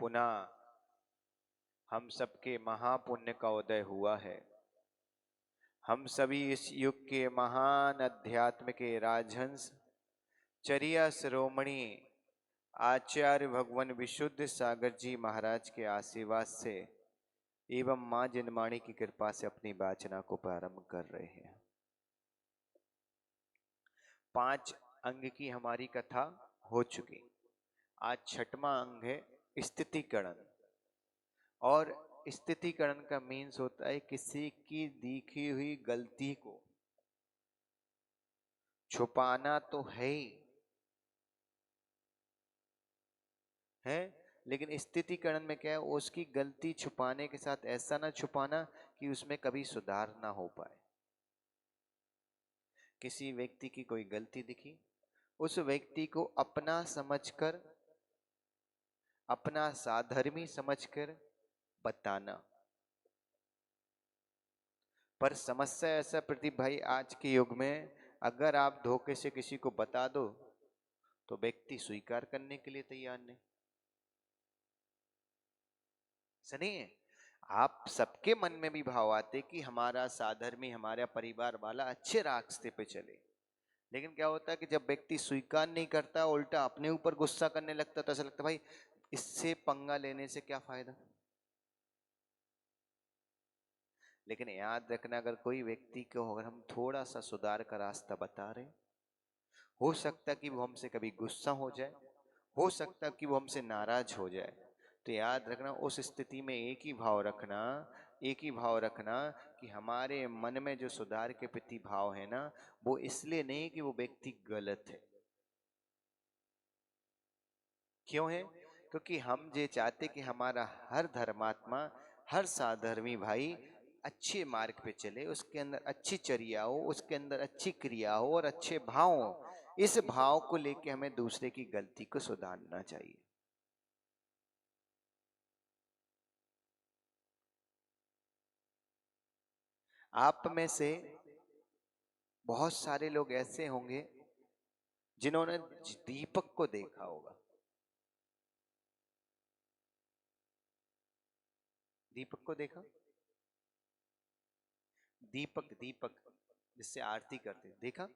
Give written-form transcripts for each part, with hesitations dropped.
पुनः हम सबके महापुण्य का उदय हुआ है। हम सभी इस युग के महान अध्यात्म के राजहंस चर्या शिरोमणि आचार्य भगवान विशुद्ध सागर जी महाराज के आशीर्वाद से एवं मां जिनवाणी की कृपा से अपनी वाचना को प्रारंभ कर रहे हैं। 5 अंग की हमारी कथा हो चुकी। आज 6वां अंग है स्थितिकरण। और स्थितिकरण का मीन्स होता है किसी की दिखी हुई गलती को छुपाना तो है ही है, लेकिन स्थितिकरण में क्या है, उसकी गलती छुपाने के साथ ऐसा ना छुपाना कि उसमें कभी सुधार ना हो पाए। किसी व्यक्ति की कोई गलती दिखी, उस व्यक्ति को अपना समझकर, अपना साधर्मी समझकर बताना। पर समस्या ऐसा प्रदीप भाई आज के युग में, अगर आप धोखे से किसी को बता दो तो व्यक्ति स्वीकार करने के लिए तैयार नहीं। सुनिए, आप सबके मन में भी भाव आते कि हमारा साधर्मी, हमारा परिवार वाला अच्छे रास्ते पे चले, लेकिन क्या होता है कि जब व्यक्ति स्वीकार नहीं करता, उल्टा अपने ऊपर गुस्सा करने लगता, तो ऐसा लगता भाई इससे पंगा लेने से क्या फायदा। लेकिन याद रखना, अगर कोई व्यक्ति को अगर हम थोड़ा सा सुधार का रास्ता बता रहे, हो सकता है कि वो हमसे कभी गुस्सा हो जाए, हो सकता है कि वो हमसे नाराज हो जाए, तो याद रखना उस स्थिति में एक ही भाव रखना, एक ही भाव रखना कि हमारे मन में जो सुधार के प्रति भाव है ना, वो इसलिए नहीं कि वो व्यक्ति गलत है। क्यों है? क्योंकि हम ये चाहते कि हमारा हर धर्मात्मा, हर साधर्मी भाई अच्छे मार्ग पे चले, उसके अंदर अच्छी चर्या हो, उसके अंदर अच्छी क्रिया हो और अच्छे भाव हो। इस भाव को लेके हमें दूसरे की गलती को सुधारना चाहिए। आप में से बहुत सारे लोग ऐसे होंगे जिन्होंने दीपक को देखा होगा। दीपक को देखा? दीपक, दीपक जिससे आरती करते, देखा?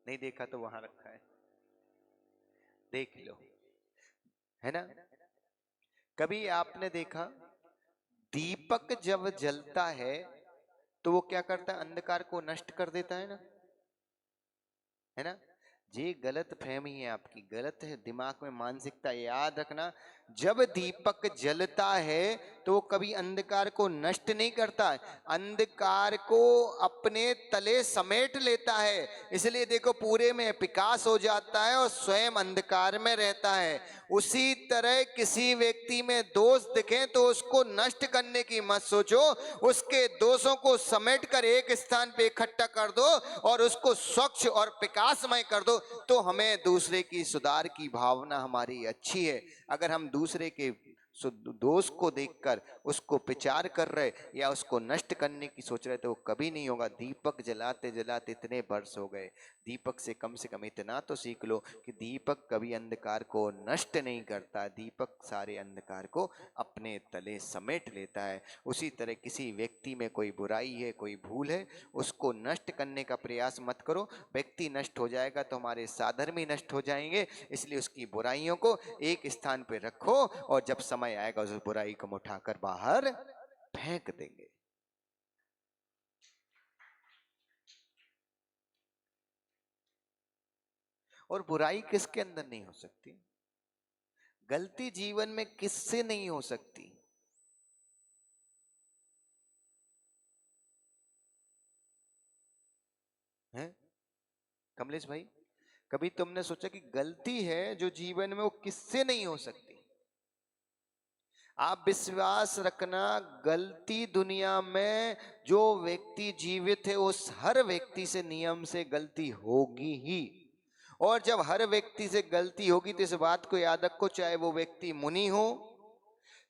नहीं देखा तो वहां रखा है, देख लो, है ना। कभी आपने देखा दीपक जब जलता है तो वो क्या करता है, अंधकार को नष्ट कर देता है ना। ये गलत फहमी है आपकी, गलत है दिमाग में मानसिकता। याद रखना, जब दीपक जलता है तो वो कभी अंधकार को नष्ट नहीं करता है, अंधकार को अपने तले समेट लेता है। इसलिए देखो पूरे में प्रकाश हो जाता है और स्वयं अंधकार में रहता है। उसी तरह किसी व्यक्ति में दोष दिखे तो उसको नष्ट करने की मत सोचो, उसके दोषों को समेट कर एक स्थान पे इकट्ठा कर दो और उसको स्वच्छ और प्रकाशमय कर दो। तो हमें दूसरे की सुधार की भावना हमारी अच्छी है। अगर हम दूसरे के दोष को देखकर उसको प्रचार कर रहे या उसको नष्ट करने की सोच रहे तो वो कभी नहीं होगा। दीपक जलाते जलाते इतने वर्ष हो गए, दीपक से कम इतना तो सीख लो कि दीपक कभी अंधकार को नष्ट नहीं करता, दीपक सारे अंधकार को अपने तले समेट लेता है। उसी तरह किसी व्यक्ति में कोई बुराई है, कोई भूल है, उसको नष्ट करने का प्रयास मत करो। व्यक्ति नष्ट हो जाएगा तो हमारे साधर्मी नष्ट हो जाएंगे। इसलिए उसकी बुराइयों को एक स्थान पर रखो और जब समय आएगा उस बुराई को उठाकर बाहर फेंक देंगे। और बुराई किसके अंदर नहीं हो सकती? गलती जीवन में किससे नहीं हो सकती? है कमलेश भाई, कभी तुमने सोचा कि गलती है जो जीवन में वो किससे नहीं हो सकती? आप विश्वास रखना, गलती दुनिया में जो व्यक्ति जीवित है उस हर व्यक्ति से नियम से गलती होगी ही। और जब हर व्यक्ति से गलती होगी तो इस बात को याद रखो, चाहे वो व्यक्ति मुनि हो,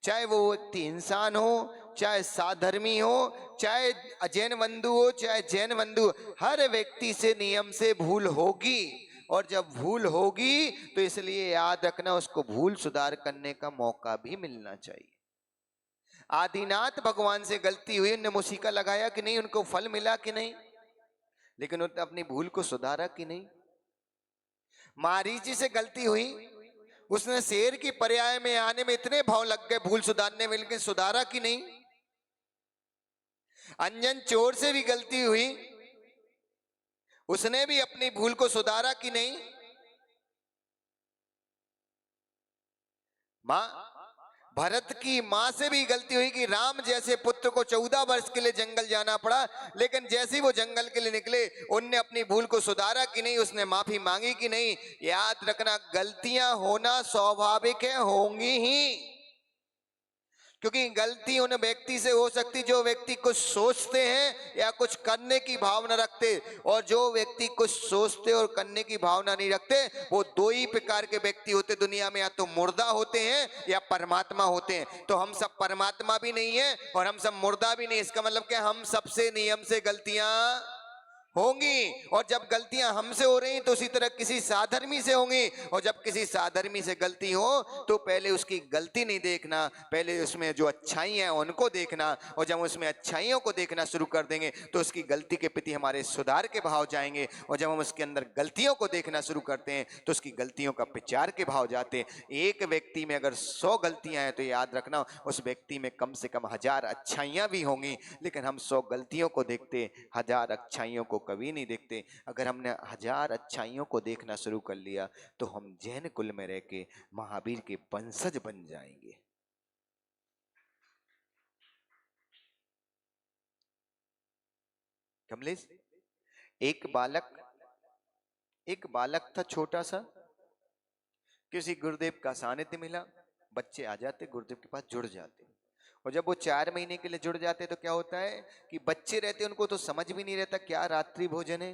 चाहे वो व्यक्ति इंसान हो, चाहे साधर्मी हो, चाहे अजैन बंधु हो, चाहे जैन बंधु, हर व्यक्ति से नियम से भूल होगी। और जब भूल होगी तो इसलिए याद रखना उसको भूल सुधार करने का मौका भी मिलना चाहिए। आदिनाथ भगवान से गलती हुई, उनने मुसीका लगाया कि नहीं, उनको फल मिला कि नहीं, लेकिन उन्होंने अपनी भूल को सुधारा कि नहीं। मारीची से गलती हुई, उसने शेर की पर्याय में आने में इतने भाव लग गए भूल सुधारने में, लेकिन सुधारा कि नहीं। अंजन चोर से भी गलती हुई, उसने भी अपनी भूल को सुधारा कि नहीं। मां भरत की मां से भी गलती हुई कि राम जैसे पुत्र को 14 वर्ष के लिए जंगल जाना पड़ा, लेकिन जैसे ही वो जंगल के लिए निकले उनने अपनी भूल को सुधारा कि नहीं, उसने माफी मांगी कि नहीं। याद रखना गलतियां होना स्वाभाविक है, होंगी ही, क्योंकि गलती उन व्यक्ति से हो सकती जो व्यक्ति कुछ सोचते हैं या कुछ करने की भावना रखते, और जो व्यक्ति कुछ सोचते और करने की भावना नहीं रखते वो दो ही प्रकार के व्यक्ति होते दुनिया में, या तो मुर्दा होते हैं या परमात्मा होते हैं। तो हम सब परमात्मा भी नहीं है और हम सब मुर्दा भी नहीं। इसका मतलब क्या, हम सबसे नियम से गलतियां होंगी, और जब गलतियां हमसे हो रही तो उसी तरह किसी साधर्मी से होंगी, और जब किसी साधर्मी से गलती हो तो पहले उसकी गलती नहीं देखना, पहले उसमें जो अच्छाई है उनको देखना, और जब उसमें अच्छाइयों को देखना शुरू कर देंगे तो उसकी गलती के प्रति हमारे सुधार के भाव जाएंगे, और जब हम उसके अंदर गलतियों को देखना शुरू करते हैं तो उसकी गलतियों का प्रचार के भाव जाते हैं। एक व्यक्ति में अगर 100 गलतियां हैं तो याद रखना उस व्यक्ति में कम से कम 1000 अच्छाइयां भी होंगी, लेकिन हम 100 गलतियों को देखते, 1000 अच्छाइयों को कभी नहीं देखते। अगर हमने 1000 अच्छाइयों को देखना शुरू कर लिया तो हम जैन कुल में रह के महावीर के वंशज बन जाएंगे। कमलेश, एक बालक था छोटा सा, किसी गुरुदेव का सानिध्य मिला, बच्चे आ जाते गुरुदेव के पास जुड़ जाते, और जब वो 4 महीने के लिए जुड़ जाते तो क्या होता है कि बच्चे रहते उनको तो समझ भी नहीं रहता क्या रात्रि भोजन है,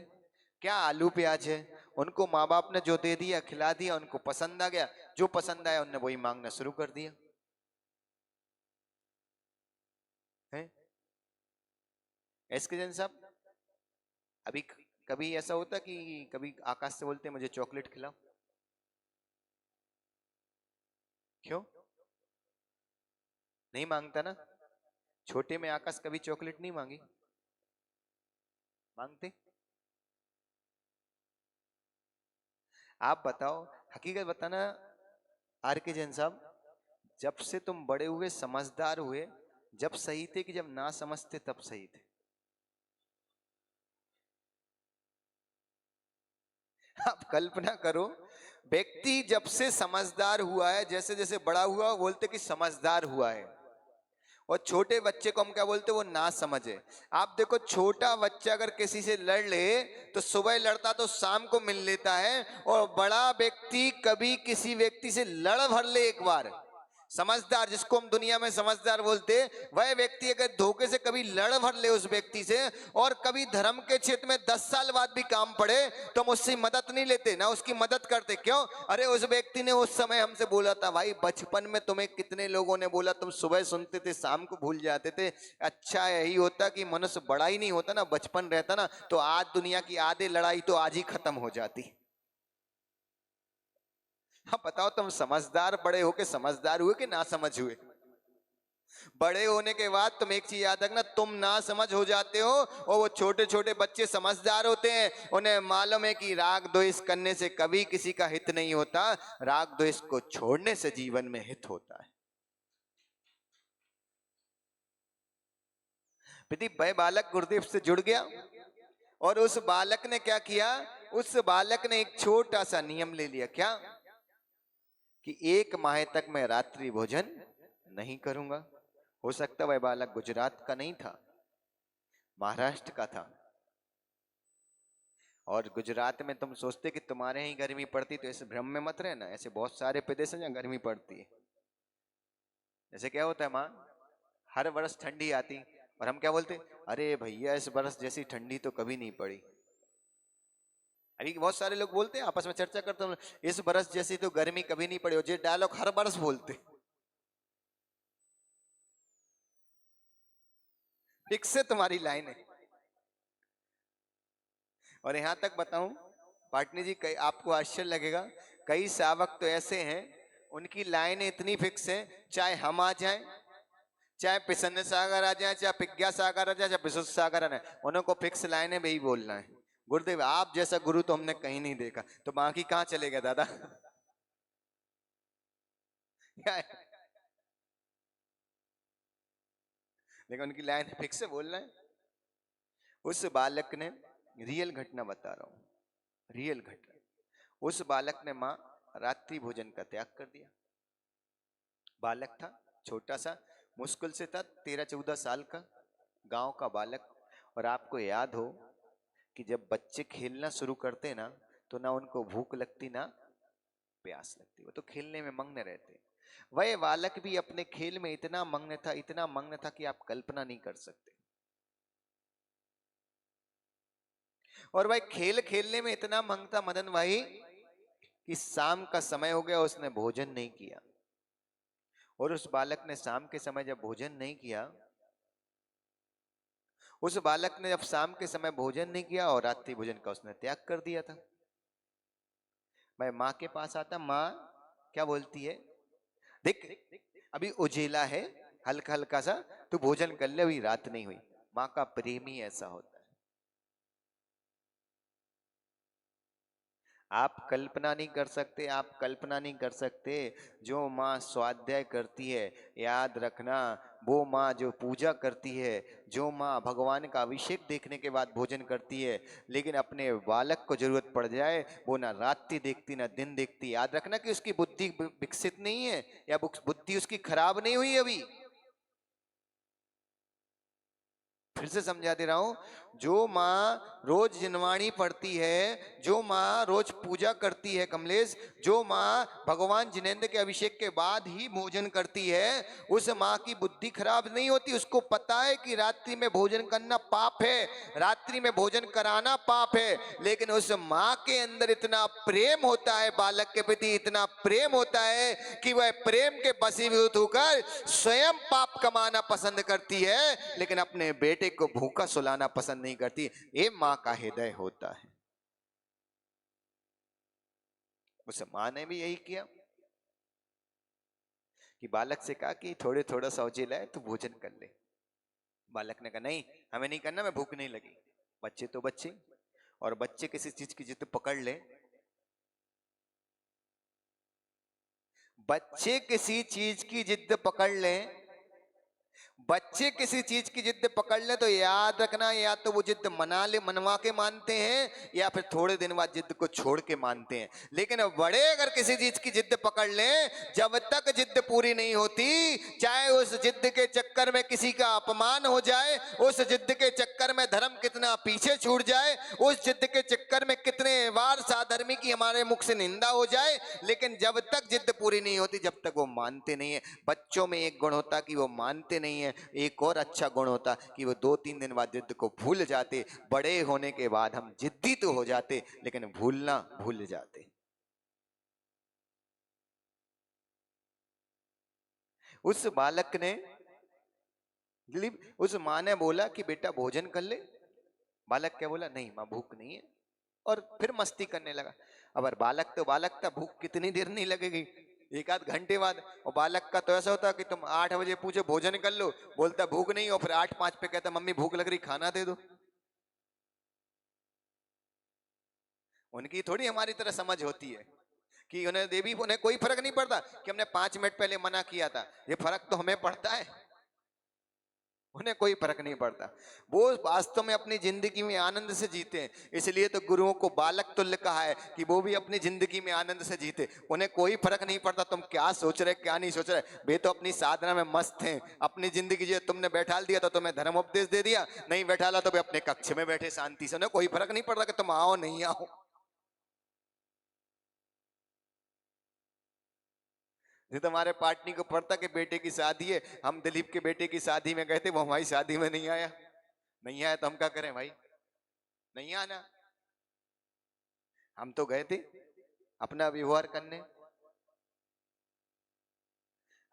क्या आलू प्याज है। उनको माँ बाप ने जो दे दिया खिला दिया, उनको पसंद आ गया, जो पसंद आया उनने वही मांगना शुरू कर दिया है। एसके जैन साहब, अभी कभी ऐसा होता कि कभी आकाश से बोलते मुझे चॉकलेट खिलाओ, क्यों नहीं मांगता ना। छोटे में आकाश कभी चॉकलेट नहीं मांगी, मांगते। आप बताओ, हकीकत बताना आर के जैन साहब, जब से तुम बड़े हुए समझदार हुए, जब सही थे कि जब ना समझते तब सही थे। आप कल्पना करो, व्यक्ति जब से समझदार हुआ है, जैसे जैसे बड़ा हुआ बोलते कि समझदार हुआ है, और छोटे बच्चे को हम क्या बोलते, वो ना समझे। आप देखो छोटा बच्चा अगर किसी से लड़ ले तो सुबह लड़ता तो शाम को मिल लेता है, और बड़ा व्यक्ति कभी किसी व्यक्ति से लड़ भर ले एक बार, समझदार जिसको हम दुनिया में समझदार बोलते, वह व्यक्ति अगर धोखे से कभी लड़ भर ले उस व्यक्ति से, और कभी धर्म के क्षेत्र में 10 साल बाद भी काम पड़े तो हम उससे मदद नहीं लेते ना उसकी मदद करते। क्यों? अरे उस व्यक्ति ने उस समय हमसे बोला था, भाई बचपन में तुम्हें कितने लोगों ने बोला, तुम सुबह सुनते थे शाम को भूल जाते थे। अच्छा यही होता कि मनुष्य बड़ा ही नहीं होता ना, बचपन रहता ना, तो आज दुनिया की आधी लड़ाई तो आज ही खत्म हो जाती। हाँ बताओ, तुम समझदार बड़े हो के समझदार हुए कि ना समझ हुए? बड़े होने के बाद तुम एक चीज याद रखना, तुम ना समझ हो जाते हो, और वो छोटे छोटे बच्चे समझदार होते हैं, उन्हें मालूम है कि राग द्वेष करने से कभी किसी का हित नहीं होता, राग द्वेष को छोड़ने से जीवन में हित होता है। प्रदीप भाई बालक गुरुदेव से जुड़ गया, और उस बालक ने क्या किया, उस बालक ने एक छोटा सा नियम ले लिया। क्या? कि 1 माह तक मैं रात्रि भोजन नहीं करूंगा। हो सकता वह बालक गुजरात का नहीं था, महाराष्ट्र का था, और गुजरात में तुम सोचते कि तुम्हारे ही गर्मी पड़ती, तो ऐसे भ्रम में मत रहना, ऐसे बहुत सारे प्रदेश हैं जहाँ गर्मी पड़ती है। जैसे क्या होता है माँ, हर वर्ष ठंडी आती, और हम क्या बोलते, अरे भैया इस वर्ष जैसी ठंडी तो कभी नहीं पड़ी। अभी बहुत सारे लोग बोलते हैं, आपस में चर्चा करते हैं, इस बरस जैसी तो गर्मी कभी नहीं पड़ी, और ये डायलॉग हर बरस बोलते। फिक्स से तुम्हारी लाइन है। और यहां तक बताऊं, पाटनी जी, कई आपको आश्चर्य लगेगा, कई सावक तो ऐसे हैं, उनकी लाइनें इतनी फिक्स हैं, चाहे हम आ जाएं, चाहे प्रसन्न सागर आ जाए, चाहे प्रज्ञा सागर आ जाए, चाहे विशुद्ध सागर आ जाए, उनको फिक्स लाइनें में ही बोलना है। गुरुदेव आप जैसा गुरु तो हमने कहीं नहीं देखा, तो बाकी कहाँ चले गए दादा? क्या है? लेकिन उनकी लाइन फिक्स से बोलना है। उस बालक ने, रियल घटना बता रहा हूं, रियल घटना, उस बालक ने माँ रात्रि भोजन का त्याग कर दिया। बालक था, छोटा सा, मुश्किल से था 13-14 साल का, गांव का बालक। और आपको याद हो कि जब बच्चे खेलना शुरू करते ना, तो ना उनको भूख लगती ना प्यास लगती, वो तो खेलने में मग्न रहते। वह बालक भी अपने खेल में इतना मग्न था, इतना मग्न था कि आप कल्पना नहीं कर सकते। और भाई खेल खेलने में इतना मग्न था मदन भाई कि शाम का समय हो गया, उसने भोजन नहीं किया। और उस बालक ने शाम के समय जब भोजन नहीं किया, उस बालक ने जब शाम के समय भोजन नहीं किया और रात्रि भोजन का उसने त्याग कर दिया था। मैं माँ के पास आता, माँ क्या बोलती है, देख अभी उजेला है, हल्का हल्का सा, तू भोजन कर ले, अभी रात नहीं हुई। माँ का प्रेम ही ऐसा होता है। आप कल्पना नहीं कर सकते, आप कल्पना नहीं कर सकते। जो माँ स्वाध्याय करती है, याद रखना, वो माँ जो पूजा करती है, जो माँ भगवान का अभिषेक देखने के बाद भोजन करती है, लेकिन अपने बालक को जरूरत पड़ जाए, वो ना रात्रि देखती ना दिन देखती। याद रखना कि उसकी बुद्धि विकसित नहीं है, या बुद्धि उसकी खराब नहीं हुई अभी। फिर से समझा दे रहा हूं, जो माँ रोज जिनवाणी पढ़ती है, जो माँ रोज पूजा करती है कमलेश, जो माँ भगवान जिनेंद्र के अभिषेक के बाद ही भोजन करती है, उस माँ की बुद्धि खराब नहीं होती। उसको पता है कि रात्रि में भोजन करना पाप है, रात्रि में भोजन कराना पाप है, लेकिन उस माँ के अंदर इतना प्रेम होता है, बालक के प्रति इतना प्रेम होता है कि वह प्रेम के वशीभूत होकर स्वयं पाप कमाना पसंद करती है, लेकिन अपने बेटे को भूखा सुलाना पसंद नहीं करती। ये माँ का हृदय होता है। उस माँ ने भी यही किया कि बालक से कहा कि थोड़े थोड़ा सा उजेला है, तू भोजन कर ले। बालक ने कहा नहीं, हमें नहीं करना, मैं भूख नहीं लगी। बच्चे तो बच्चे, और बच्चे किसी चीज की जिद पकड़ ले, बच्चे किसी चीज की जिद पकड़ ले, बच्चे किसी चीज की जिद पकड़ ले तो याद रखना, या तो वो जिद मनवा के मानते हैं, या फिर थोड़े दिन बाद जिद को छोड़ के मानते हैं। लेकिन बड़े अगर किसी चीज की जिद पकड़ लें, जब तक जिद पूरी नहीं होती, चाहे उस जिद के चक्कर में किसी का अपमान हो जाए, उस जिद के चक्कर में धर्म कितना पीछे छूट जाए, उस जिद के चक्कर में कितने बार साधर्मी की हमारे मुख से निंदा हो जाए, लेकिन जब तक जिद पूरी नहीं होती, जब तक वो मानते नहीं है। बच्चों में एक गुण होता कि वो मानते नहीं है, एक और अच्छा गुण होता कि वो 2-3 दिन बाद जिद को भूल जाते। बड़े होने के बाद हम जिद्दी तो हो जाते, लेकिन भूलना भूल जाते। उस बालक ने, दिलीप, उस माँ ने बोला कि बेटा भोजन कर ले। बालक क्या बोला, नहीं माँ भूख नहीं है, और फिर मस्ती करने लगा। अब बालक तो बालक था, भूख कितनी देर नहीं लगेगी, एक आध घंटे बाद। और बालक का तो ऐसा होता कि तुम 8 बजे पूछो भोजन कर लो, बोलता भूख नहीं, और फिर 8:05 पे कहता मम्मी भूख लग रही, खाना दे दो। उनकी थोड़ी हमारी तरह समझ होती है कि उन्हें देवी, उन्हें कोई फर्क नहीं पड़ता कि हमने 5 मिनट पहले मना किया था। ये फर्क तो हमें पड़ता है, उन्हें कोई फर्क नहीं पड़ता। वो वास्तव में अपनी जिंदगी में आनंद से जीते हैं, इसलिए तो गुरुओं को बालक तुल्य कहा है कि वो भी अपनी जिंदगी में आनंद से जीते। उन्हें कोई फर्क नहीं पड़ता तुम क्या सोच रहे क्या नहीं सोच रहे, वे तो अपनी साधना में मस्त हैं, अपनी जिंदगी जो तुमने बैठाल दिया तो तुम्हें धर्म उपदेश दे दिया, नहीं बैठाला तो वे अपने कक्ष में बैठे शांति से, उन्हें कोई फर्क नहीं पड़ता कि तुम आओ नहीं आओ। नहीं तो हमारे पार्टनी को पड़ता कि बेटे की शादी है, हम दिलीप के बेटे की शादी में गए थे, वो हमारी शादी में नहीं आया, नहीं आया तो हम क्या करें भाई, नहीं आना। हम तो गए थे अपना व्यवहार करने।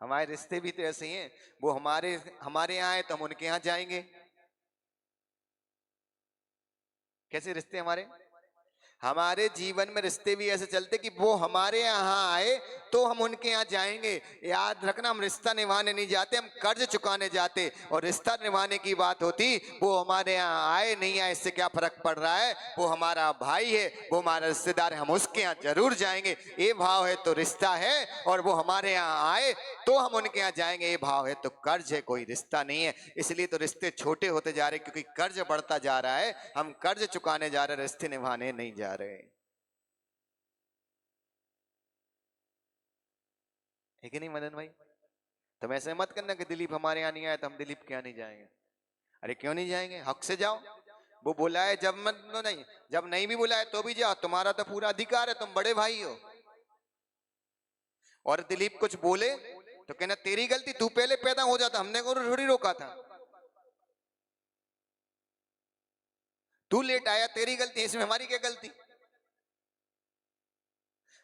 हमारे रिश्ते भी तो ऐसे ही हैं, वो हमारे हमारे यहाँ आए तो हम उनके यहाँ जाएंगे। कैसे रिश्ते हमारे, हमारे जीवन में रिश्ते भी ऐसे चलते कि वो हमारे यहाँ आए तो हम उनके यहाँ जाएंगे। याद रखना, हम रिश्ता निभाने नहीं जाते, हम कर्ज चुकाने जाते। और रिश्ता निभाने की बात होती, वो हमारे यहाँ आए नहीं आए इससे क्या फर्क पड़ रहा है, वो हमारा भाई है, वो हमारा रिश्तेदार है, हम उसके यहाँ जरूर जाएंगे, ये भाव है तो रिश्ता है। और वो हमारे यहाँ आए तो हम उनके यहाँ जाएंगे, ये भाव है तो कर्ज है, कोई रिश्ता नहीं है। इसलिए तो रिश्ते छोटे होते जा रहे, क्योंकि कर्ज बढ़ता जा रहा है, हम कर्ज चुकाने जा रहे, रिश्ते निभाने नहीं जा रहे। है कि नहीं मदन भाई? तुम ऐसे मत करना कि दिलीप हमारे यहाँ नहीं आया तो हम दिलीप के यहाँ नहीं जाएंगे। अरे क्यों नहीं जाएंगे, हक से जाओ। वो बुलाए जब मत नहीं, जब नहीं भी बुलाए तो भी जाओ, तुम्हारा तो पूरा अधिकार है, तुम बड़े भाई हो। और दिलीप कुछ बोले तो कहना तेरी गलती, तू पहले पैदा हो जाता, हमने को थोड़ी रोका था, तू लेट आया, तेरी गलती, इसमें हमारी क्या गलती?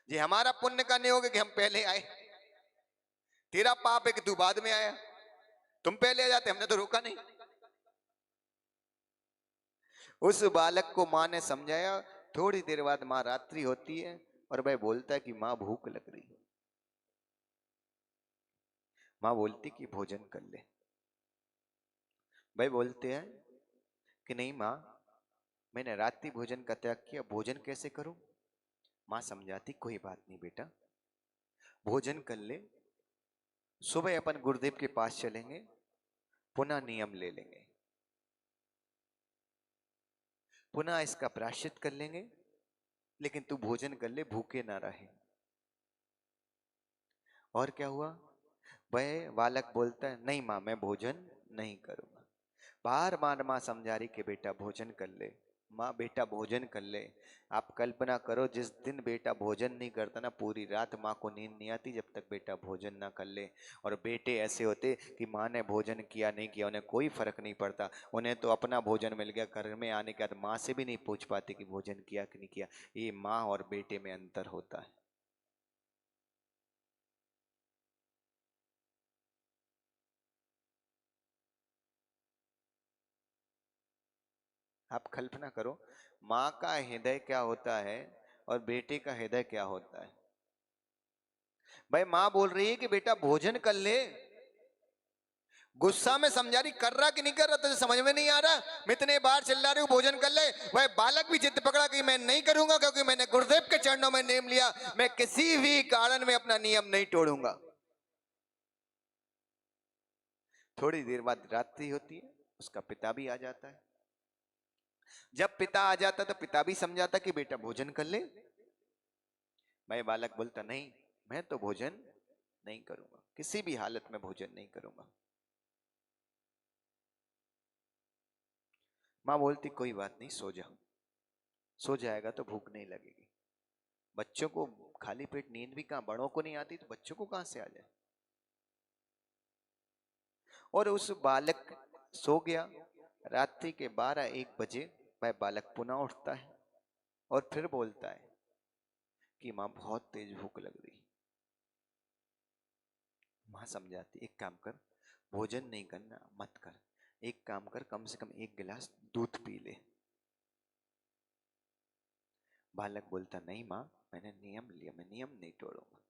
ये हमारा पुण्य का नहीं होगा कि हम पहले आए, तेरा पाप है कि तू बाद में आया, तुम पहले आ जाते, हमने तो रोका नहीं। उस बालक को माँ ने समझाया। थोड़ी देर बाद माँ रात्रि होती है और भाई बोलता है कि माँ भूख लग रही है। माँ बोलती कि भोजन कर ले। भाई बोलते हैं कि नहीं माँ, मैंने रात्रि भोजन का त्याग किया, भोजन कैसे करूं? माँ समझाती कोई बात नहीं बेटा, भोजन कर ले, सुबह अपन गुरुदेव के पास चलेंगे, पुनः नियम ले लेंगे, पुनः इसका प्रायश्चित कर लेंगे, लेकिन तू भोजन कर ले, भूखे ना रहे। और क्या हुआ? वह बालक बोलता है नहीं माँ, मैं भोजन नहीं करूंगा। बार बार माँ समझा रही कि बेटा भोजन कर ले, माँ बेटा भोजन कर ले। आप कल्पना करो, जिस दिन बेटा भोजन नहीं करता ना, पूरी रात माँ को नींद नहीं आती जब तक बेटा भोजन ना कर ले। और बेटे ऐसे होते कि माँ ने भोजन किया नहीं किया उन्हें कोई फर्क नहीं पड़ता, उन्हें तो अपना भोजन मिल गया। घर में आने के बाद माँ से भी नहीं पूछ पाते कि भोजन किया कि नहीं किया। ये माँ और बेटे में अंतर होता है। आप कल्पना करो, माँ का हृदय क्या होता है और बेटे का हृदय क्या होता है। भाई माँ बोल रही है कि बेटा भोजन कर ले, गुस्सा में समझा रही, कर रहा कि नहीं कर रहा तुझे समझ में नहीं आ रहा, मैं इतने बार चिल्ला रही हूँ भोजन कर ले। वह बालक भी जिद पकड़ा कि मैं नहीं करूंगा, क्योंकि मैंने गुरुदेव के चरणों में नियम लिया, मैं किसी भी कारण में अपना नियम नहीं तोड़ूंगा। थोड़ी देर बाद रात्रि होती है, उसका पिता भी आ जाता है। जब पिता आ जाता तो पिता भी समझाता कि बेटा भोजन कर ले। भाई बालक बोलता नहीं, मैं तो भोजन नहीं करूंगा, किसी भी हालत में भोजन नहीं करूंगा। माँ बोलती कोई बात नहीं, सो जा, सो जाएगा तो भूख नहीं लगेगी। बच्चों को खाली पेट नींद भी कहाँ, बड़ों को नहीं आती तो बच्चों को कहां से आ जाए। और उस बालक सो गया। रात्रि के 12-1 बजे वह बालक पुनः उठता है और फिर बोलता है कि माँ बहुत तेज भूख लग रही। माँ समझाती एक काम कर, भोजन नहीं करना मत कर, एक काम कर, कम से कम 1 गिलास दूध पी ले। बालक बोलता नहीं माँ, मैंने नियम लिया, मैं नियम नहीं तोड़ूंगा।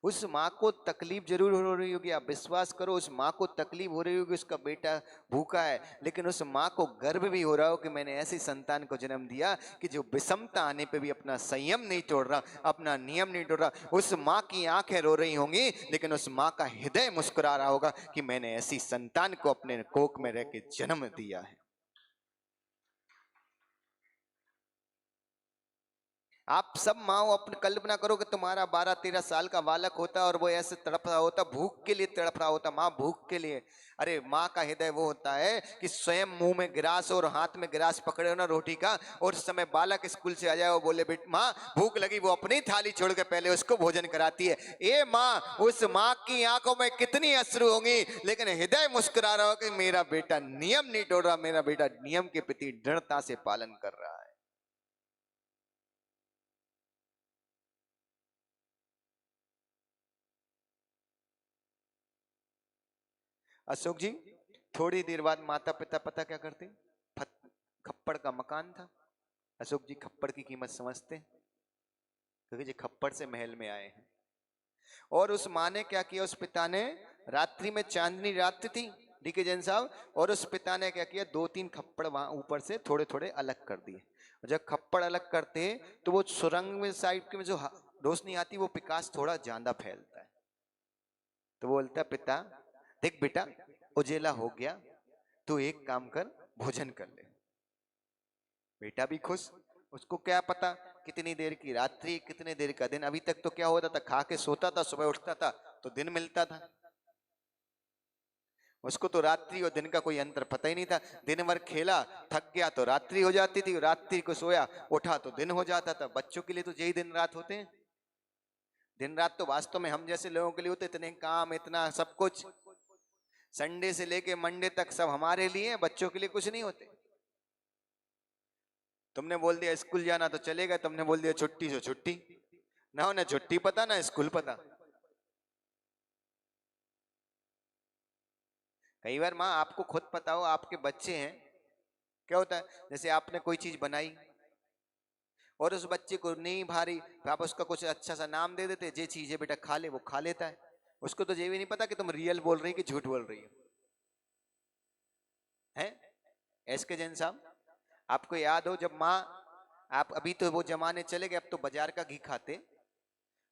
उस माँ को तकलीफ जरूर हो रही होगी, आप विश्वास करो, उस माँ को तकलीफ हो रही होगी, उसका बेटा भूखा है, लेकिन उस माँ को गर्व भी हो रहा हो कि मैंने ऐसी संतान को जन्म दिया कि जो विषमता आने पे भी अपना संयम नहीं तोड़ रहा, अपना नियम नहीं तोड़ रहा। उस माँ की आंखें रो रही होंगी, लेकिन उस माँ का हृदय मुस्कुरा रहा होगा कि मैंने ऐसी संतान को अपने कोख में रह के जन्म दिया है। आप सब माओ अपनी कल्पना करो कि तुम्हारा 12-13 साल का बालक होता और वो ऐसे तड़प रहा होता, भूख के लिए तड़प रहा होता, माँ भूख के लिए। अरे माँ का हृदय वो होता है कि स्वयं मुंह में गिलास और हाथ में गिलास पकड़े हो ना रोटी का, और उस समय बालक स्कूल से आ जाए और बोले बेट माँ भूख लगी, वो अपनी थाली छोड़ के पहले उसको भोजन कराती है। ये माँ, उस माँ की आंखों में कितनी अश्रु होंगी, लेकिन हृदय मुस्कुरा रहा हो कि मेरा बेटा नियम नहीं तोड़ रहा, मेरा बेटा नियम के प्रति दृढ़ता से पालन कर रहा है। अशोक जी, थोड़ी देर बाद माता पिता पता क्या करते? खप्पड़ का मकान था, अशोक जी खप्पड़ की कीमत समझते हैं? क्योंकि जी खप्पड़ से महल में आए हैं। और उस माँ ने क्या किया, उस पिता ने, रात्रि में चांदनी रात थी डीके जैन साहब, और उस पिता ने क्या किया, 2-3 खप्पड़ वहां ऊपर से थोड़े थोड़े अलग कर दिए। जब खप्पड़ अलग करते तो वो सुरंग में साइड में जो रोशनी आती वो प्रकाश थोड़ा ज्यादा फैलता है। तो बोलता पिता देख बेटा उजेला हो गया, तू एक काम कर, भोजन कर ले। बेटा भी खुश, उसको क्या पता कितनी देर की रात्रि कितने देर का दिन। अभी तक तो क्या होता था, खा के सोता था, सुबह उठता था तो दिन मिलता था। उसको तो रात्रि और दिन का कोई अंतर पता ही नहीं था। दिन भर खेला, थक गया तो रात्रि हो जाती थी, रात्रि को सोया उठा तो दिन हो जाता था। बच्चों के लिए तो यही दिन रात होते हैं। दिन रात तो वास्तव में हम जैसे लोगों के लिए होते, इतने काम, इतना सब कुछ, संडे से लेके मंडे तक सब हमारे लिए, बच्चों के लिए कुछ नहीं होते। तुमने बोल दिया स्कूल जाना तो चलेगा, तुमने बोल दिया छुट्टी तो छुट्टी, ना उन्हें छुट्टी पता ना स्कूल पता। कई बार माँ आपको खुद पता हो, आपके बच्चे हैं, क्या होता है, जैसे आपने कोई चीज बनाई और उस बच्चे को नहीं भारी, तो आप उसका कुछ अच्छा सा नाम दे देते, ये चीज है बेटा खा ले, वो खा लेता है। उसको तो ये भी नहीं पता कि तुम रियल बोल रही कि झूठ बोल रही हो। हैं एस के जैन साहब, आपको याद हो जब माँ, आप अभी तो वो जमाने चले गए, अब तो बाजार का घी खाते।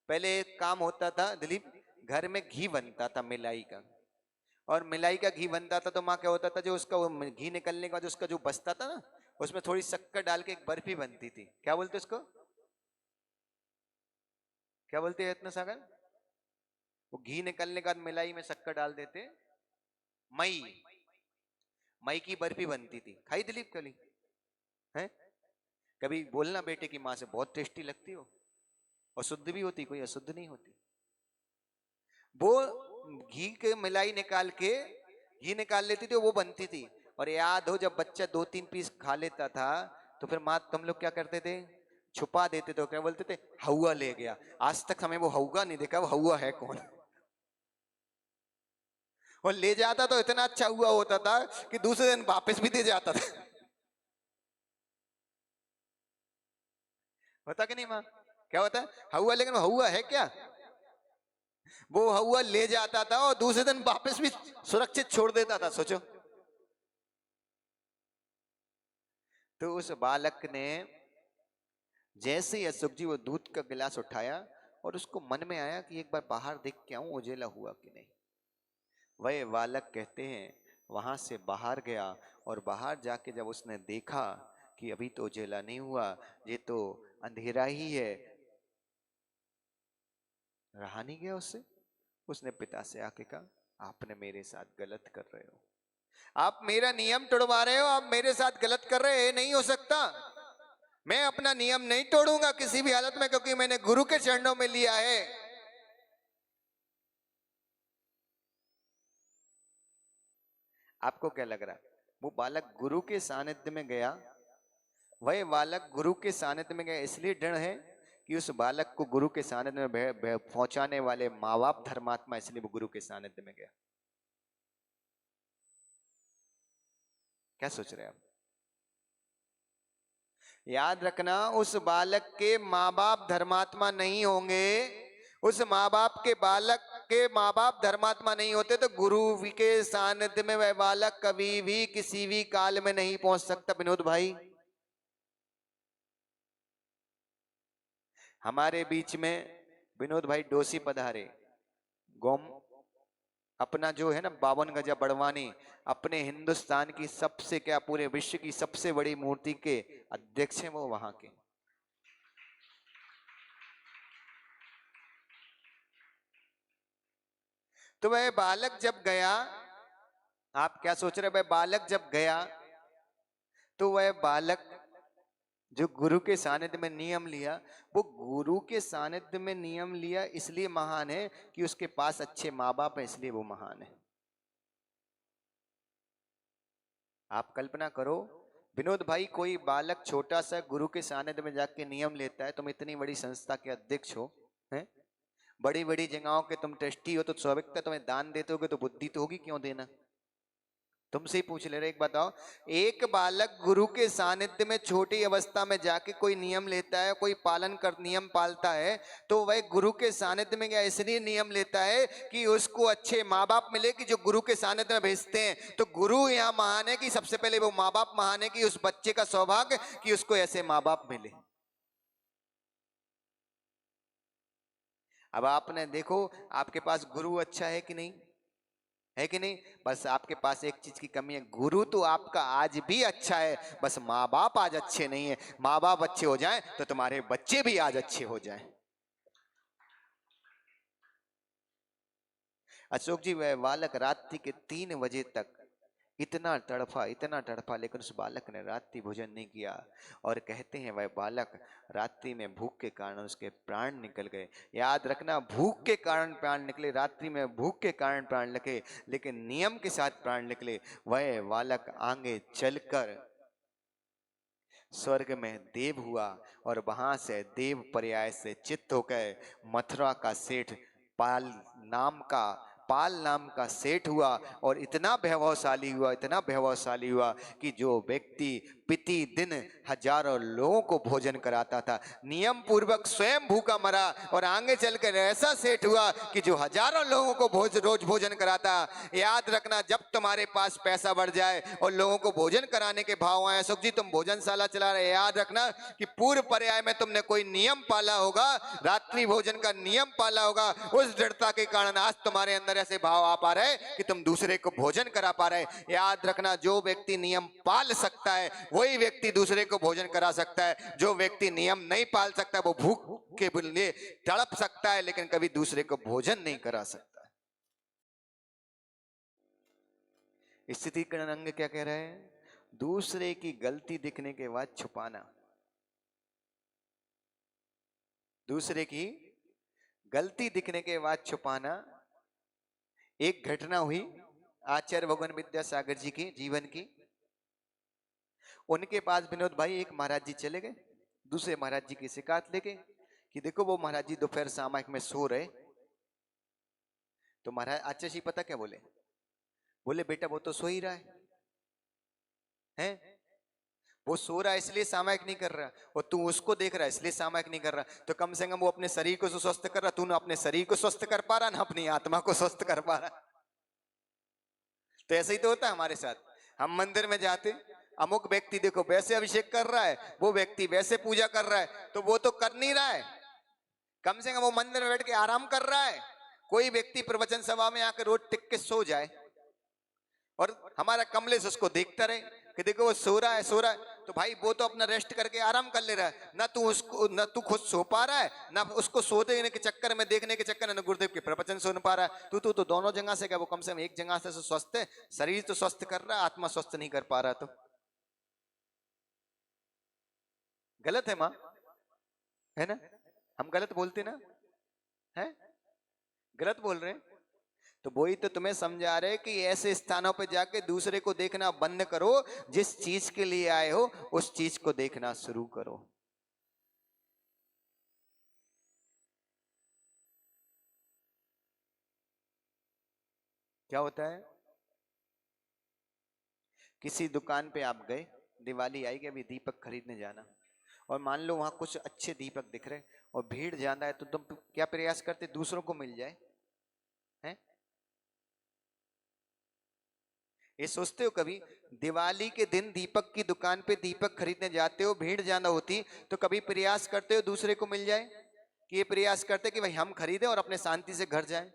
पहले एक काम होता था दिलीप, घर में घी बनता था मिलाई का, और मिलाई का घी बनता था तो माँ क्या होता था, जो उसका वो घी निकलने का जो उसका जो बचता था ना, उसमें थोड़ी शक्कर डाल के एक बर्फी बनती थी। क्या बोलते उसको, क्या बोलते हैं इतना सागर, वो घी निकलने के बाद मिलाई में शक्कर डाल देते, मई, मई की बर्फी बनती थी। खाई दिलीप कली है? कभी बोलना बेटे की माँ से, बहुत टेस्टी लगती हो, और शुद्ध भी होती, कोई अशुद्ध नहीं होती। वो घी के मिलाई निकाल के घी निकाल लेती थी, वो बनती थी। और याद हो जब बच्चा 2-3 पीस खा लेता था तो फिर माँ तुम लोग क्या करते थे, छुपा देते थे, क्या बोलते थे, हवा ले गया। आज तक हमें वो हवा नहीं देखा, वो हवा है कौन। और ले जाता तो इतना अच्छा हुआ होता था कि दूसरे दिन वापस भी दे जाता था। होता कि नहीं माँ, क्या होता है हवा, लेकिन वो हवा है क्या, वो हवा ले जाता था और दूसरे दिन वापस भी सुरक्षित छोड़ देता था, सोचो। तो उस बालक ने जैसे ही अशोक जी वो दूध का गिलास उठाया और उसको मन में आया कि एक बार बाहर देख के आऊं उजेला हुआ कि नहीं, वह बालक कहते हैं वहां से बाहर गया, और बाहर जाके जब उसने देखा कि अभी तो उजेला नहीं हुआ, ये तो अंधेरा ही है, रहा नहीं गया उससे। उसने पिता से आके कहा आपने मेरे साथ गलत कर रहे हो, आप मेरा नियम तोड़वा रहे हो, आप मेरे साथ गलत कर रहे हैं, नहीं हो सकता। मैं अपना नियम नहीं तोड़ूंगा किसी भी हालत में, क्योंकि मैंने गुरु के चरणों में लिया है। आपको क्या लग रहा है, वो बालक गुरु के सानिध्य में गया, वह बालक गुरु के सानिध्य में गया इसलिए दृढ़ है कि उस बालक को गुरु के सानिध्य में पहुंचाने वाले माँ बाप धर्मात्मा, इसलिए वो गुरु के सानिध्य में गया। क्या सोच रहे हैं आप? याद रखना, उस बालक के माँ बाप धर्मात्मा नहीं होंगे, उस माँ बाप के बालक के माँ बाप धर्मात्मा नहीं होते तो गुरु के सानिध्य में वह बालक कभी भी किसी भी काल में नहीं पहुंच सकता। विनोद भाई, हमारे बीच में विनोद भाई डोसी पधारे, गोम अपना जो है ना 52 गजा बड़वानी, अपने हिंदुस्तान की सबसे, क्या पूरे विश्व की सबसे बड़ी मूर्ति के अध्यक्ष हैं वो वहां के। तो वह बालक जब गया, आप क्या सोच रहे, वह बालक जब गया तो वह बालक जो गुरु के सानिध्य में नियम लिया, वो गुरु के सानिध्य में नियम लिया इसलिए महान है कि उसके पास अच्छे माँ बाप है, इसलिए वो महान है। आप कल्पना करो विनोद भाई, कोई बालक छोटा सा गुरु के सानिध्य में जाके नियम लेता है, तुम इतनी बड़ी संस्था के अध्यक्ष हो, हैं, बड़ी बड़ी जगहों के तुम ट्रस्टी हो, तो स्वाभाविकता तुम्हें दान देते होगे तो बुद्धि तो होगी क्यों देना। तुमसे ही पूछ ले रहे, एक बताओ, एक बालक गुरु के सानिध्य में छोटी अवस्था में जाके कोई नियम लेता है, कोई नियम पालता है, तो वह गुरु के सानिध्य में क्या इसलिए नियम लेता है कि उसको अच्छे माँ बाप मिले, कि जो गुरु के सानिध्य में भेजते हैं। तो गुरु यहाँ महान है कि सबसे पहले वो माँ बाप महान है कि उस बच्चे का सौभाग्य कि उसको ऐसे माँ बाप मिले। अब आपने देखो आपके पास गुरु अच्छा है कि नहीं, है कि नहीं? बस आपके पास एक चीज की कमी है, गुरु तो आपका आज भी अच्छा है, बस माँ बाप आज अच्छे नहीं है। माँ बाप अच्छे हो जाएं तो तुम्हारे बच्चे भी आज अच्छे हो जाएं। अशोक जी, वह बालक रात्रि के 3 बजे तक इतना तड़फा, लेकिन उस बालक ने रात्रि भोजन नहीं किया। और कहते हैं वह बालक रात्रि में भूख के कारण उसके प्राण निकल गए। याद रखना, भूख के कारण प्राण निकले, रात्रि में भूख के कारण प्राण निकले, लेकिन नियम के साथ प्राण निकले। वह बालक आगे चलकर स्वर्ग में देव हुआ और वहां से देव पर्याय से चित्त होकर मथुरा का सेठ पाल नाम का सेठ हुआ। और इतना वैभवशाली हुआ कि जो व्यक्ति प्रति दिन हजारों लोगों को भोजन कराता था, नियम पूर्वक स्वयं भूखा मरा और आगे चलकर ऐसा सेठ हुआ कि जो हजारों लोगों को रोज भोजन कराता। याद रखना, जब तुम्हारे पास पैसा बढ़ जाए और लोगों को भोजन कराने के भाव आए, अशोक जी तुम भोजनशाला चला रहे, याद रखना कि पूर्व पर्याय में तुमने कोई नियम पाला होगा, रात्रि भोजन का नियम पाला होगा, उस दृढ़ता के कारण आज तुम्हारे अंदर ऐसे भाव आ पा रहे कि तुम दूसरे को भोजन करा पा रहे। याद रखना, जो व्यक्ति नियम पाल सकता है वही व्यक्ति दूसरे को भोजन करा सकता है। जो व्यक्ति नियम नहीं पाल सकता वो भूख के लिए तड़प सकता है, लेकिन कभी दूसरे को भोजन नहीं करा सकता। स्थितीकरण अंग क्या कह रहा है? दूसरे की गलती दिखने के बाद छुपाना। दूसरे की गलती दिखने के बाद छुपाना। एक घटना हुई आचार्य भगवान विद्यासागर जी की जीवन की। उनके पास विनोद भाई एक महाराज जी चले गए दूसरे महाराज जी की शिकायत लेके कि देखो वो महाराज जी दोपहर सामयिक में सो रहे। तो महाराज आचार्य जी पता क्या बोले? बोले बेटा वो तो सो ही रहा है? वो सो रहा है इसलिए सामयिक नहीं कर रहा, और तू उसको देख रहा है इसलिए सामयिक नहीं कर रहा। तो कम से कम वो अपने शरीर को स्वस्थ कर रहा, तू ना अपने शरीर को स्वस्थ कर पा रहा ना अपनी आत्मा को स्वस्थ कर पा रहा। तो ऐसे ही तो होता है हमारे साथ। हम मंदिर में जाते, अमुक व्यक्ति देखो वैसे अभिषेक कर रहा है, वो व्यक्ति वैसे पूजा कर रहा है, तो वो तो कर नहीं रहा है, कम से कम वो मंदिर में बैठ के आराम कर रहा है। कोई व्यक्ति प्रवचन सभा में आकर रोज टिक के सो जाए और हमारा कमलेश उसको देखता रहे कि देखो वो सो रहा है, तो भाई वो तो अपना रेस्ट करके आराम कर ले रहा है। ना तू खुद सो पा रहा है, ना उसको सो देने के चक्कर में, देखने के चक्कर में गुरुदेव के प्रवचन सुन पा रहा है। तू तो दोनों जगह से क्या, वो कम से कम एक जगह से स्वस्थ है, शरीर तो स्वस्थ कर रहा है, आत्मा स्वस्थ नहीं कर पा रहा। तो गलत है माँ, है ना? हम गलत बोलते ना, है गलत बोल रहे हैं। तो वही तो तुम्हें समझा रहे कि ऐसे स्थानों पर जाके दूसरे को देखना बंद करो, जिस चीज के लिए आए हो उस चीज को देखना शुरू करो। क्या होता है, किसी दुकान पे आप गए, दिवाली आएगी, अभी दीपक खरीदने जाना, और मान लो वहां कुछ अच्छे दीपक दिख रहे और भीड़ ज्यादा है, तो तुम क्या प्रयास करते? दूसरों को मिल जाए, हैं? ये सोचते हो कभी दिवाली के दिन दीपक की दुकान पे दीपक खरीदने जाते हो, भीड़ ज्यादा होती, तो कभी प्रयास करते हो दूसरे को मिल जाए? कि ये प्रयास करते कि भाई हम खरीदें और अपने शांति से घर जाएं,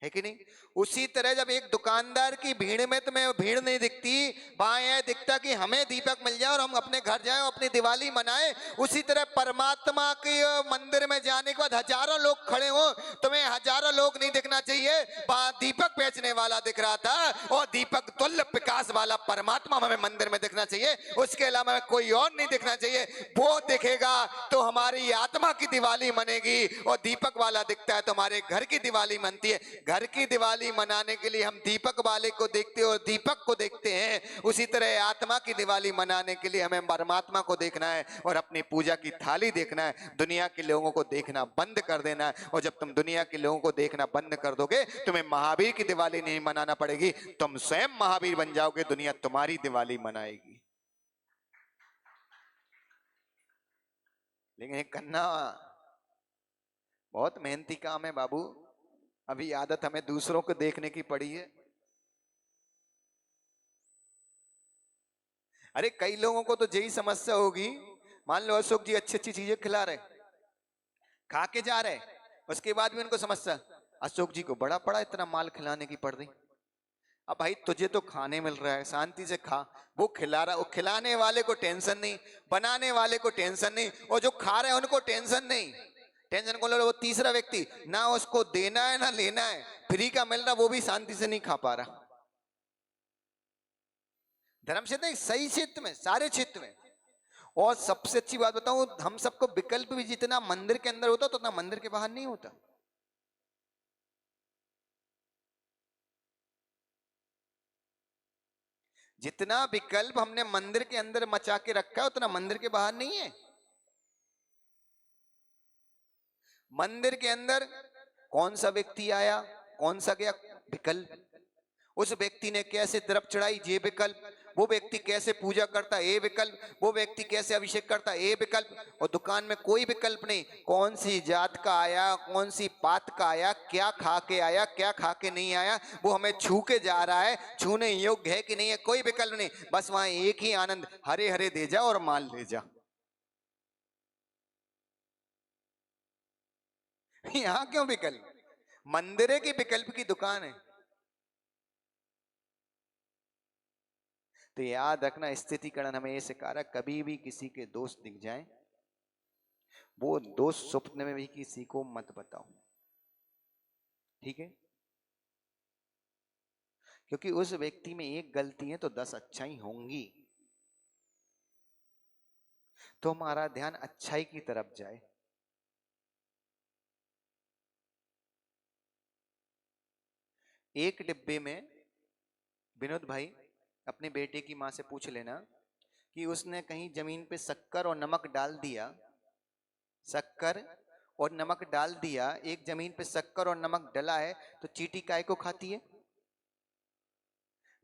है कि नहीं? उसी तरह जब एक दुकानदार की भीड़ में तुम्हें भीड़ नहीं दिखती, वहां यह दिखता कि हमें दीपक मिल जाए और हम अपने घर जाएं और अपनी दिवाली मनाएं। उसी तरह परमात्मा के मंदिर में जाने के बाद हजारों लोग खड़े हो, तुम्हें हजारों लोग नहीं दिखना चाहिए, वहां दीपक बेचने वाला दिख रहा था और दीपक तुल्य प्रकाश वाला परमात्मा हमें मंदिर में दिखना चाहिए, उसके अलावा कोई और नहीं दिखना चाहिए। वो दिखेगा तो हमारी आत्मा की दिवाली मनेगी, और दीपक वाला दिखता है तो हमारे घर की दिवाली मनती है। घर की दिवाली मनाने के लिए हम दीपक वाले को देखते हैं और दीपक को देखते हैं, उसी तरह आत्मा की दिवाली मनाने के लिए हमें परमात्मा को देखना है और अपनी पूजा की थाली देखना है। दुनिया के लोगों को देखना बंद कर देना है। और जब तुम दुनिया के लोगों को देखना बंद कर दोगे, तुम्हें महावीर की दिवाली नहीं मनाना पड़ेगी, तुम स्वयं महावीर बन जाओगे, दुनिया तुम्हारी दिवाली मनाएगी। लेकिन ये करना बहुत मेहनती काम है बाबू। अभी आदत हमें दूसरों को देखने की पड़ी है। अरे कई लोगों को तो यही समस्या होगी, मान लो अशोक जी अच्छी अच्छी चीजें खिला रहे, खा के जा रहे, उसके बाद भी उनको समस्या, अशोक जी को बड़ा पड़ा इतना माल खिलाने की पड़ रही। अब भाई तुझे तो खाने मिल रहा है, शांति से खा। वो खिला रहा, वो खिलाने वाले को टेंशन नहीं, बनाने वाले को टेंशन नहीं, और जो खा रहे हैं उनको टेंशन नहीं। टेंशन को लो वो तीसरा व्यक्ति, ना उसको देना है ना लेना है, फ्री का मिल रहा, वो भी शांति से नहीं खा पा रहा। धर्म क्षेत्र नहीं, सही क्षेत्र में, सारे क्षेत्र में। और सबसे अच्छी बात बताऊं, हम सबको विकल्प भी जितना मंदिर के अंदर होता तो उतना मंदिर के बाहर नहीं होता। जितना विकल्प हमने मंदिर के अंदर मचा के रखा है उतना मंदिर के बाहर नहीं है। मंदिर के अंदर कौन सा व्यक्ति आया, कौन सा गया, विकल्प। उस व्यक्ति ने कैसे द्रव्य चढ़ाई, ये विकल्प। वो व्यक्ति कैसे पूजा करता है, ये विकल्प। वो व्यक्ति कैसे अभिषेक करता है, ये विकल्प। और दुकान में कोई विकल्प नहीं, कौन सी जात का आया, कौन सी पात का आया, क्या खा के आया, क्या खा के नहीं आया, वो हमें छू के जा रहा है, छूने योग्य है कि नहीं है, कोई विकल्प नहीं। बस वहां एक ही आनंद, हरे हरे दे जा और माल ले जा। यहां क्यों विकल्प? मंदिर की विकल्प की दुकान है। तो याद रखना, स्थितिकरण हमें ये सिखा रहा, कभी भी किसी के दोस्त दिख जाए, वो दोस्त स्वप्न में भी किसी को मत बताओ, ठीक है? क्योंकि उस व्यक्ति में एक गलती है तो 10 अच्छाई होंगी, तो हमारा ध्यान अच्छाई की तरफ जाए। एक डिब्बे में, विनोद भाई अपने बेटे की माँ से पूछ लेना कि उसने कहीं जमीन पे शक्कर और नमक डाल दिया, शक्कर और नमक डाल दिया, एक जमीन पे शक्कर और नमक डला है, तो चींटी काय को खाती है?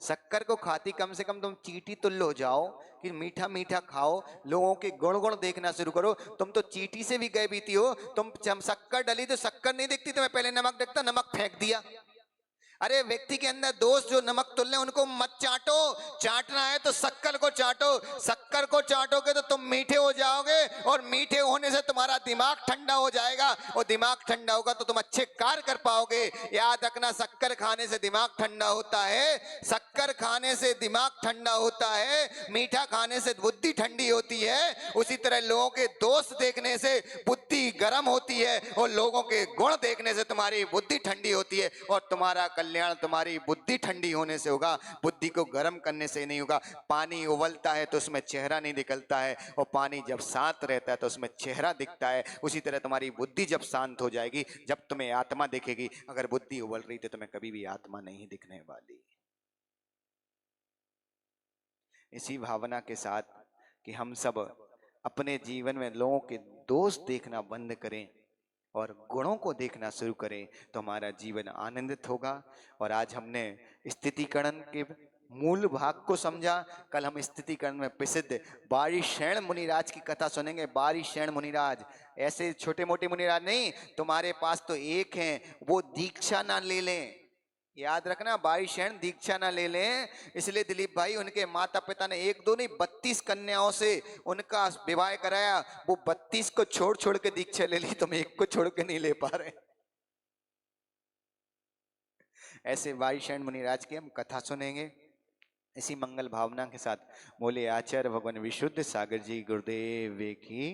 शक्कर को खाती, कम से कम तुम चींटी तुल्य हो जाओ कि मीठा मीठा खाओ, लोगों के गुण गुण देखना शुरू करो। तुम तो चींटी से भी गए बीती हो, तुम शक्कर डली तो शक्कर नहीं दिखती तुम्हें, पहले नमक दिखता, नमक फेंक दिया। अरे व्यक्ति के अंदर दोष जो नमक तुल्य उनको मत चाटो, चाटना है तो शक्कर को चाटो। शक्कर को चाटोगे तो तुम मीठे हो जाओगे, और मीठे होने से तुम्हारा दिमाग ठंडा हो जाएगा, और दिमाग ठंडा होगा तो तुम अच्छे कार्य कर पाओगे। याद रखना, शक्कर खाने से दिमाग ठंडा होता है, शक्कर खाने से दिमाग ठंडा होता है, मीठा खाने से बुद्धि ठंडी होती है। उसी तरह लोगों के दोष देखने से बुद्धि गर्म होती है, और लोगों के गुण देखने से तुम्हारी बुद्धि ठंडी होती है, और तुम्हारा कल्याण तुम्हारी बुद्धि ठंडी होने से होगा, बुद्धि को गर्म करने से नहीं होगा। पानी उबलता है तो उसमें चेहरा नहीं निकलता है, और पानी जब शांत रहता है तो उसमें चेहरा दिखता है। उसी तरह तुम्हारी बुद्धि जब शांत हो जाएगी, जब तुम्हें आत्मा दिखेगी। अगर बुद्धि उबल रही तो तुम्हें कभी भी आत्मा नहीं दिखने वाली। इसी भावना के साथ कि हम सब अपने जीवन में लोगों के दोष देखना बंद करें और गुणों को देखना शुरू करें, तो हमारा जीवन आनंदित होगा। और आज हमने स्थितिकरण के मूल भाग को समझा। कल हम स्थितिकरण में प्रसिद्ध बारिशैण मुनिराज की कथा सुनेंगे। बारिशैण मुनिराज ऐसे छोटे मोटे मुनिराज नहीं, तुम्हारे पास तो एक हैं, वो दीक्षा ना ले लें। याद रखना, बारिशैण दीक्षा ना ले लें। इसलिए दिलीप भाई, उनके माता पिता ने एक दो नहीं 32 कन्याओं से उनका विवाह कराया। वो 32 को छोड़ छोड़ के दीक्षा ले ली, तुम एक को छोड़ के नहीं ले पा रहे। ऐसे बारिशैण मुनिराज की हम कथा सुनेंगे। इसी मंगल भावना के साथ बोले आचार्य भगवान विशुद्ध सागर जी गुरुदेव की